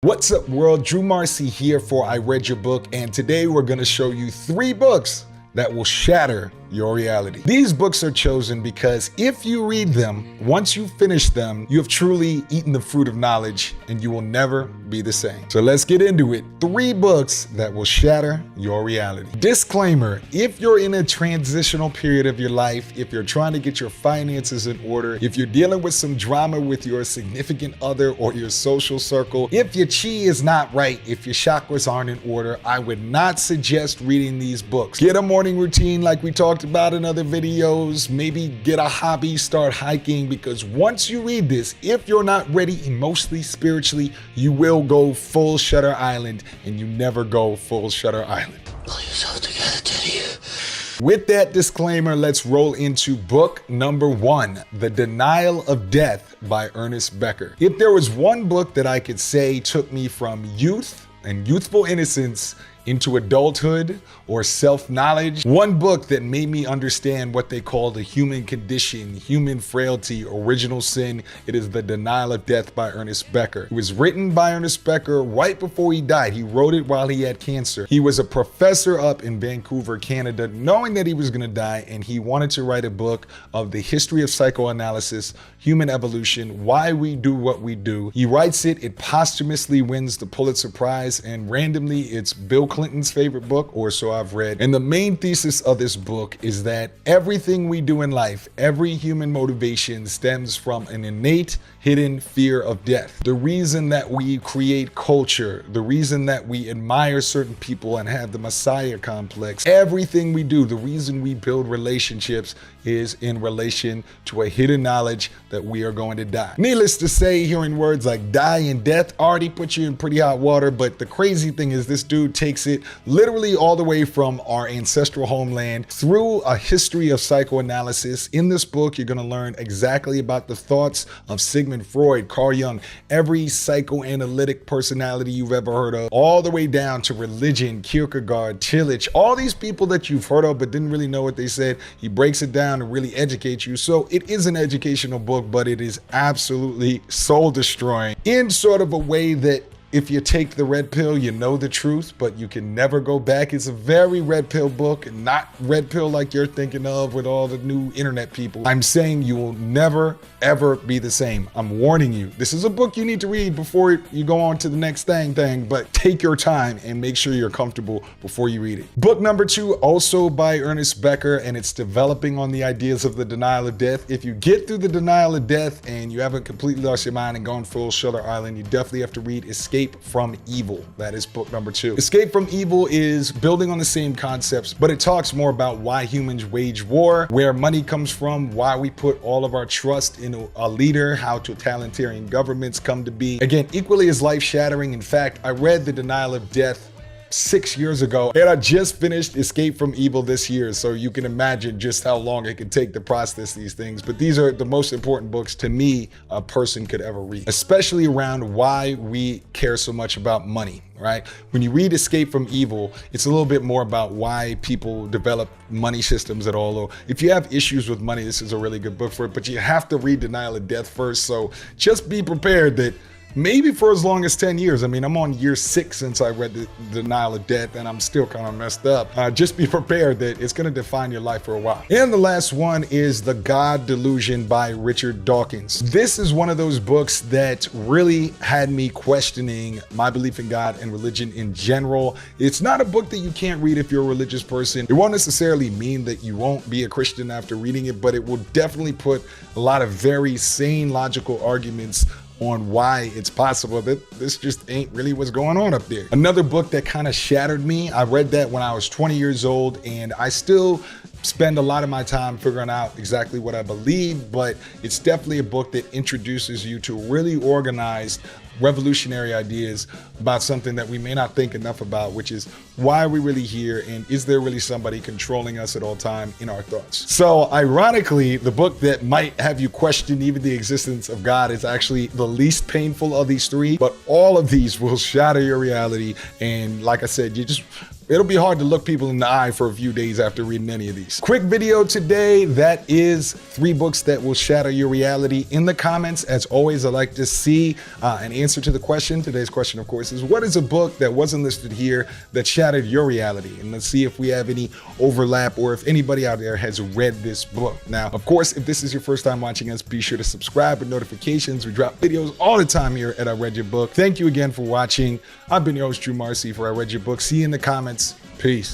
What's up, world? Drew Marcy here for I Read Your Book, and today we're going to show you 3 books that will shatter your reality. These books are chosen because if you read them, once you finish them, you have truly eaten the fruit of knowledge and you will never be the same. So let's get into it. 3 books that will shatter your reality. Disclaimer, if you're in a transitional period of your life, if you're trying to get your finances in order, if you're dealing with some drama with your significant other or your social circle, if your chi is not right, if your chakras aren't in order, I would not suggest reading these books. Get a morning routine like we talked about in other videos. Maybe get a hobby, start hiking, because once you read this, if you're not ready emotionally, spiritually, you will go full Shutter Island, and you never go full Shutter Island. Pull yourself together, Teddy. With that disclaimer, let's roll into book number 1, The Denial of Death by Ernest Becker. If there was one book that I could say took me from youth and youthful innocence into adulthood or self-knowledge, one book that made me understand what they call the human condition, human frailty, original sin, it is The Denial of Death by Ernest Becker. It was written by Ernest Becker right before he died. He wrote it while he had cancer. He was a professor up in Vancouver, Canada, knowing that he was gonna die, and he wanted to write a book of the history of psychoanalysis, human evolution, why we do what we do. He writes it, it posthumously wins the Pulitzer Prize, and randomly it's Bill Clinton's favorite book, or so I've read. And the main thesis of this book is that everything we do in life, every human motivation stems from an innate, hidden fear of death. The reason that we create culture, the reason that we admire certain people and have the Messiah complex, everything we do, the reason we build relationships is in relation to a hidden knowledge that we are going to die. Needless to say, hearing words like die and death already put you in pretty hot water, but the crazy thing is this dude takes it literally all the way from our ancestral homeland through a history of psychoanalysis. In this book, you're going to learn exactly about the thoughts of Sigmund Freud, Carl Jung, every psychoanalytic personality you've ever heard of, all the way down to religion, Kierkegaard, Tillich, all these people that you've heard of but didn't really know what they said. He breaks it down to really educate you. So it is an educational book, but it is absolutely soul destroying in sort of a way that if you take the red pill, you know the truth, but you can never go back. It's a very red pill book, not red pill like you're thinking of with all the new internet people. I'm saying you will never, ever be the same. I'm warning you. This is a book you need to read before you go on to the next thing, but take your time and make sure you're comfortable before you read it. Book number 2, also by Ernest Becker, and it's developing on the ideas of the denial of death. If you get through the denial of death and you haven't completely lost your mind and gone full Shutter Island, you definitely have to read Escape from Evil. That is book number 2. Escape from Evil is building on the same concepts, but it talks more about why humans wage war, where money comes from, why we put all of our trust in a leader, how totalitarian governments come to be. Again, equally as life-shattering. In fact, I read The Denial of Death 6 years ago, and I just finished Escape from Evil this year, so you can imagine just how long it can take to process these things. But these are the most important books to me a person could ever read, especially around why we care so much about money, right? When you read Escape from Evil, it's a little bit more about why people develop money systems at all. If you have issues with money, this is a really good book for it, but you have to read Denial of Death first, so just be prepared that maybe for as long as 10 years. I mean, I'm on year 6 since I read the Denial of Death, and I'm still kind of messed up. Just be prepared that it's going to define your life for a while. And the last one is The God Delusion by Richard Dawkins. This is one of those books that really had me questioning my belief in God and religion in general. It's not a book that you can't read if you're a religious person. It won't necessarily mean that you won't be a Christian after reading it, but it will definitely put a lot of very sane, logical arguments on why it's possible that this just ain't really what's going on up there. Another book that kind of shattered me, I read that when I was 20 years old, and I still spend a lot of my time figuring out exactly what I believe, but it's definitely a book that introduces you to really organized, revolutionary ideas about something that we may not think enough about, which is why are we really here, and is there really somebody controlling us at all time in our thoughts? So ironically, the book that might have you question even the existence of God is actually the least painful of these 3, but all of these will shatter your reality. And like I said, you just It'll be hard to look people in the eye for a few days after reading any of these. Quick video today, that is 3 books that will shatter your reality. In the comments, as always, I like to see an answer to the question. Today's question, of course, is what is a book that wasn't listed here that shattered your reality? And let's see if we have any overlap or if anybody out there has read this book. Now, of course, if this is your first time watching us, be sure to subscribe with notifications. We drop videos all the time here at I Read Your Book. Thank you again for watching. I've been your host, Drew Marcy, for I Read Your Book. See you in the comments. Peace.